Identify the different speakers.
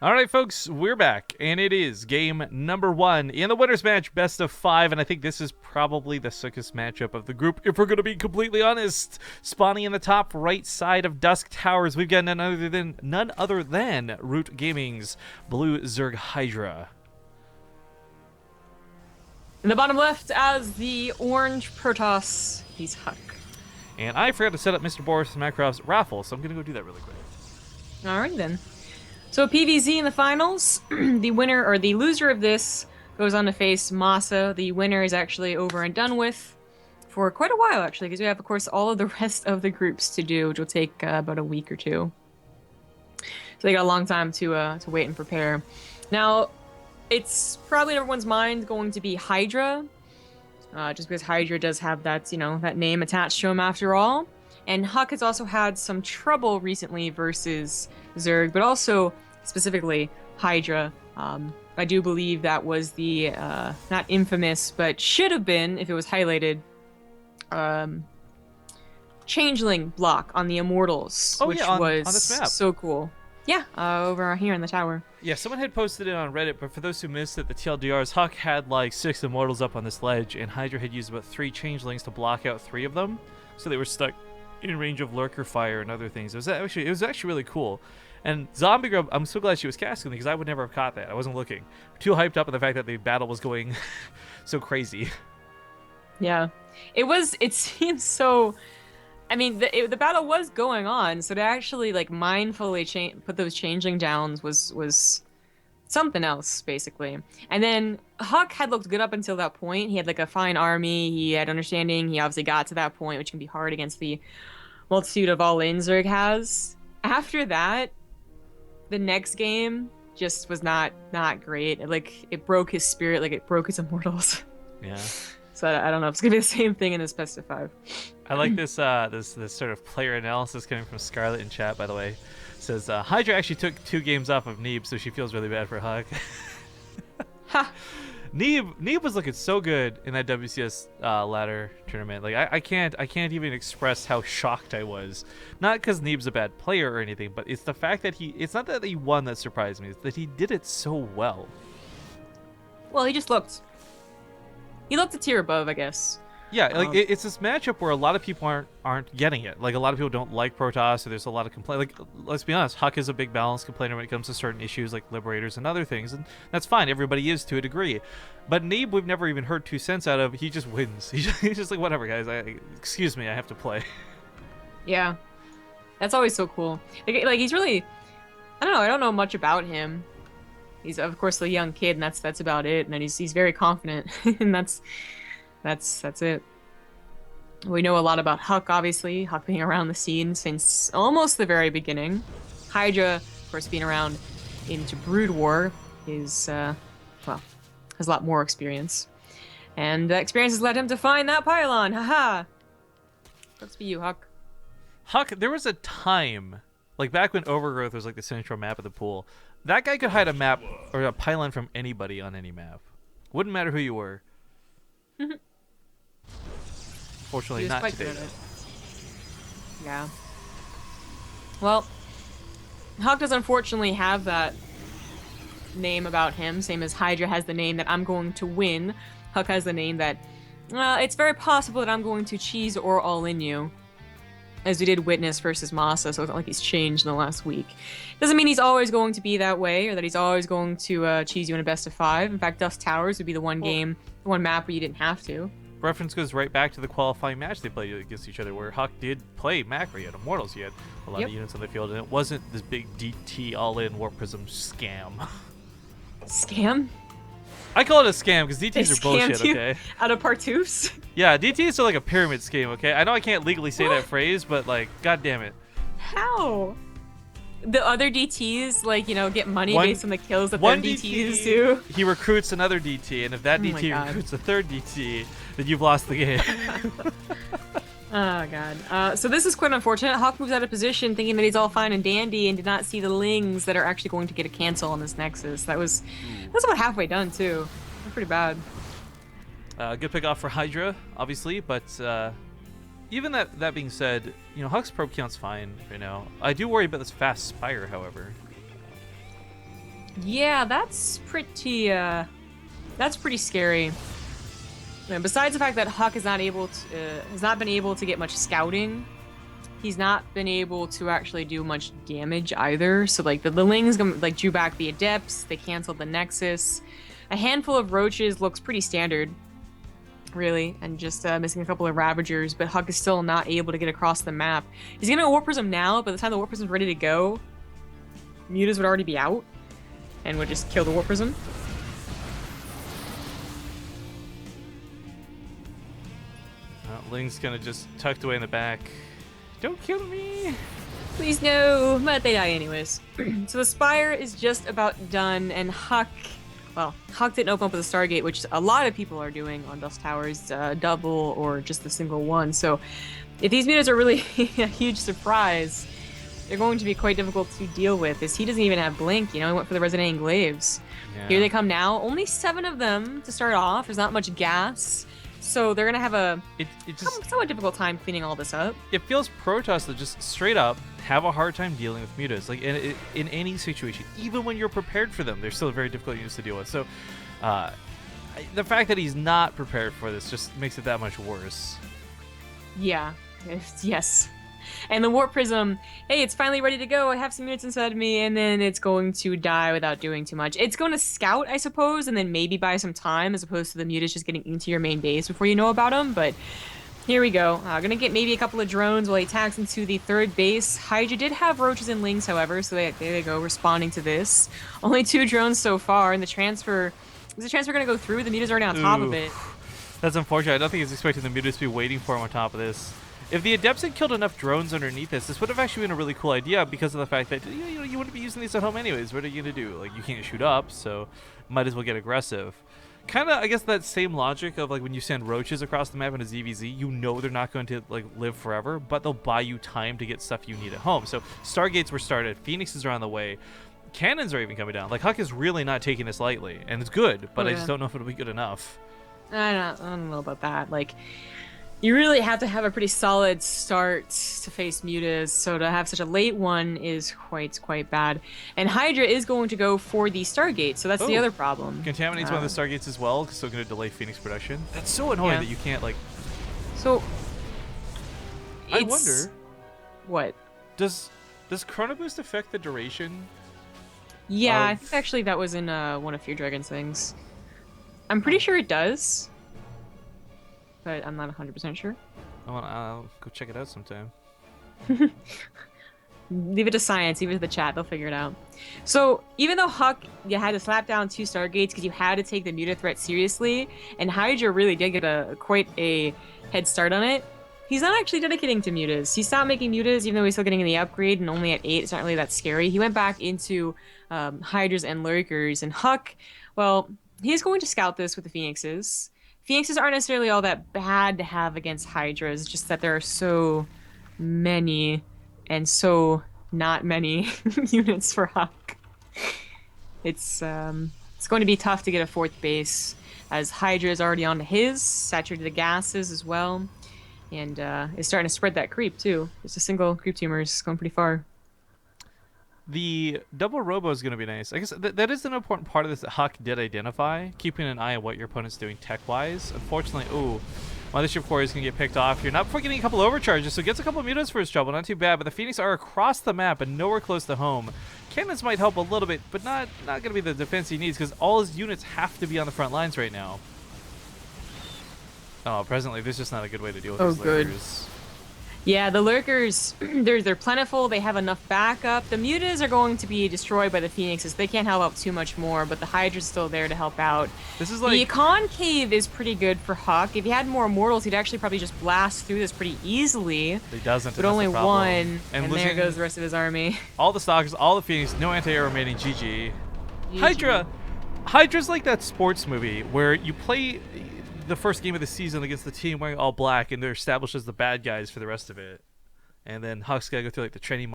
Speaker 1: All right, folks, we're back, and it is game number 1 in the winners match, best of 5, and I think this is probably the sickest matchup of the group, if we're going to be completely honest. Spawning in the top right side of Dusk Towers, we've got none other than Root Gaming's Blue Zerg Hydra.
Speaker 2: In the bottom left, as the orange Protoss, he's HuK.
Speaker 1: And I forgot to set up Mr. Boris Makarov's raffle, so I'm going to go do that really quick.
Speaker 2: Alright then. So PvZ in the finals, the winner or the loser of this goes on to face Masa. The winner is actually over and done with for quite a while, actually, because we have, of course, all of the rest of the groups to do, which will take about a week or two. So they got a long time to wait and prepare. Now, it's probably in everyone's mind going to be Hydra, just because Hydra does have that, that name attached to him after all. And HuK has also had some trouble recently versus Zerg, but also specifically Hydra. I do believe that was the, not infamous, but should have been, if it was highlighted, changeling block on the Immortals, which was
Speaker 1: on this map.
Speaker 2: So cool. Yeah, over here in the tower.
Speaker 1: Yeah, someone had posted it on Reddit, but for those who missed it, the TLDRs, HuK had like 6 Immortals up on this ledge, and Hydra had used about 3 changelings to block out 3 of them, so they were stuck in range of lurker fire and other things. It was actually really cool. And Zombie Grub, I'm so glad she was casting because I would never have caught that. I wasn't looking. Too hyped up on the fact that the battle was going so crazy.
Speaker 2: Yeah, it seems so. I mean, the battle was going on, so to actually like mindfully put those changeling downs was something else, basically. And then HuK had looked good up until that point. He had like a fine army, he had understanding, he obviously got to that point, which can be hard against the multitude of all-in Zerg has. After that, the next game just was not great. It broke his spirit, like it broke his Immortals.
Speaker 1: Yeah.
Speaker 2: So I don't know if it's gonna be the same thing in this best of 5.
Speaker 1: I like this this sort of player analysis coming from Scarlet in chat, by the way. It says Hydra actually took 2 games off of Neeb, so she feels really bad for HuK.
Speaker 2: Ha!
Speaker 1: Neeb was looking so good in that WCS ladder tournament. Like I can't even express how shocked I was. Not because Neeb's a bad player or anything, but it's the fact that it's not that he won that surprised me. It's that he did it so well.
Speaker 2: Well, he looked a tier above, I guess.
Speaker 1: Yeah, like it's this matchup where a lot of people aren't getting it. Like a lot of people don't like Protoss, so there's a lot of complaint. Like let's be honest, HuK is a big balance complainer when it comes to certain issues like Liberators and other things, and that's fine. Everybody is to a degree. But Neeb, we've never even heard 2 cents out of. He just wins. He's just like, whatever, guys. Excuse me, I have to play.
Speaker 2: Yeah, that's always so cool. Like he's really, I don't know. I don't know much about him. He's of course a young kid, and that's about it. And then he's very confident, and that's it. We know a lot about HuK, obviously. HuK being around the scene since almost the very beginning. Hydra, of course, being around into Brood War is, well, has a lot more experience. And that experience has led him to find that pylon. Haha! Let's be you, HuK.
Speaker 1: HuK, there was a time, like back when Overgrowth was like the central map of the pool, that guy could hide a map or a pylon from anybody on any map. Wouldn't matter who you were. Fortunately, not today.
Speaker 2: Yeah. Well, HuK does unfortunately have that name about him, same as Hydra has the name that I'm going to win. HuK has the name that, it's very possible that I'm going to cheese or all in you. As we did witness versus Masa, so it's not like he's changed in the last week. Doesn't mean he's always going to be that way, or that he's always going to cheese you in a best of 5. In fact, Dusk Towers would be the one map where you didn't have to.
Speaker 1: Reference goes right back to the qualifying match they played against each other, where HuK did play Macro. You had Immortals, you had a lot of units on the field, and it wasn't this big DT all-in Warp Prism scam.
Speaker 2: Scam?
Speaker 1: I call it a scam because DTs are bullshit, okay?
Speaker 2: Out of Partoofs?
Speaker 1: Yeah, DTs are like a pyramid scheme, okay? I know I can't legally say that phrase, but like, god damn it.
Speaker 2: How? The other DTs, like, get money based on the kills that their DTs do?
Speaker 1: He recruits another DT, and if that DT recruits a third DT, then you've lost the game.
Speaker 2: Oh, God. So this is quite unfortunate. HuK moves out of position thinking that he's all fine and dandy and did not see the lings that are actually going to get a cancel on this Nexus. That's about halfway done, too. That's pretty bad.
Speaker 1: Good pick off for Hydra, obviously, but even that being said, HuK's probe count's fine right now. I do worry about this fast Spire, however.
Speaker 2: Yeah, that's pretty scary. And besides the fact that HuK has not been able to get much scouting, he's not been able to actually do much damage either. So like the Lings like drew back the Adepts, they canceled the Nexus. A handful of Roaches looks pretty standard, really, and just missing a couple of Ravagers, but HuK is still not able to get across the map. He's gonna Warp Prism now, but by the time the Warp Prism's ready to go, Mutas would already be out and would just kill the Warp Prism.
Speaker 1: Ling's kind of just tucked away in the back. Don't kill me!
Speaker 2: Please no, but they die anyways. So the Spire is just about done, and HuK didn't open up with a Stargate, which a lot of people are doing on Dust Towers, double or just the single one. So if these mutas are really a huge surprise, they're going to be quite difficult to deal with, as he doesn't even have Blink, you know, he went for the Resonating Glaives. Yeah. Here they come now, only 7 of them to start off, there's not much gas. So they're gonna have a somewhat difficult time cleaning all this up.
Speaker 1: It feels Protoss that just straight up have a hard time dealing with mutas. Like in any situation, even when you're prepared for them, they're still very difficult units to deal with. So the fact that he's not prepared for this just makes it that much worse.
Speaker 2: Yeah, yes. And the Warp Prism, hey, it's finally ready to go. I have some units inside of me, and then it's going to die without doing too much. It's going to scout, I suppose, and then maybe buy some time, as opposed to the mutas just getting into your main base before you know about them. But here we go. Gonna get maybe a couple of drones while he attacks into the 3rd base. Hydra did have Roaches and Lings, however, so there they go, responding to this. Only 2 drones so far, and the transfer... Is the transfer gonna go through? The muta's already on top of it.
Speaker 1: That's unfortunate. I don't think he's expecting the mutas to be waiting for him on top of this. If the Adepts had killed enough drones underneath this would have actually been a really cool idea, because of the fact that you wouldn't be using these at home anyways. What are you gonna do? Like, you can't shoot up, so might as well get aggressive. Kind of, I guess, that same logic of like when you send Roaches across the map in a ZvZ, you know they're not going to like live forever, but they'll buy you time to get stuff you need at home. So Stargates were started, Phoenixes are on the way, cannons are even coming down. Like, HuK is really not taking this lightly, and it's good, but I just don't know if it'll be good enough.
Speaker 2: I don't know about that. Like, you really have to have a pretty solid start to face mutas, so to have such a late one is quite bad. And Hydra is going to go for the Stargate, so that's the other problem.
Speaker 1: Contaminates one of the Stargates as well, so going to delay Phoenix production. That's so annoying that you can't, like...
Speaker 2: So...
Speaker 1: I wonder...
Speaker 2: What?
Speaker 1: Does Chrono Boost affect the duration?
Speaker 2: Yeah, I think actually that was in one of Fear Dragon's things. I'm pretty sure it does, but I'm not 100% sure.
Speaker 1: I'll go check it out sometime.
Speaker 2: Leave it to science, leave it to the chat, they'll figure it out. So, even though HuK, you had to slap down 2 Stargates because you had to take the muta threat seriously, and Hydra really did get quite a head start on it, he's not actually dedicating to mutas. He stopped making mutas, even though he's still getting in the upgrade, and only at 8, it's not really that scary. He went back into Hydras and Lurkers, and HuK, well, he's going to scout this with the Phoenixes. Phoenixes aren't necessarily all that bad to have against Hydras, just that there are so many and so not many units for HuK. It's going to be tough to get a 4th base, as Hydra is already onto his, saturated the gases as well, and is starting to spread that creep too. Just a single creep tumor is going pretty far.
Speaker 1: The double robo is going to be nice. I guess that is an important part of this that HuK did identify, keeping an eye on what your opponent's doing tech-wise. Unfortunately, Mothership Core is going to get picked off here, not before getting a couple overcharges, so gets a couple of mutas for his trouble, not too bad, but the Phoenix are across the map and nowhere close to home. Cannons might help a little bit, but not going to be the defense he needs, because all his units have to be on the front lines right now. Oh, presently, this is just not a good way to deal with these lurkers.
Speaker 2: Yeah, the Lurkers, they're plentiful, they have enough backup. The mutas are going to be destroyed by the Phoenixes. They can't help out too much more, but the Hydra's still there to help out.
Speaker 1: This is like...
Speaker 2: The Concave is pretty good for HuK. If he had more Immortals, he'd actually probably just blast through this pretty easily.
Speaker 1: He doesn't,
Speaker 2: but only one, and there goes the rest of his army.
Speaker 1: All the Stalkers, all the Phoenix, no anti-air remaining, GG. Hydra's like that sports movie where you play the first game of the season against the team wearing all black, and they're established as the bad guys for the rest of it. And then HuK's got to go through like the training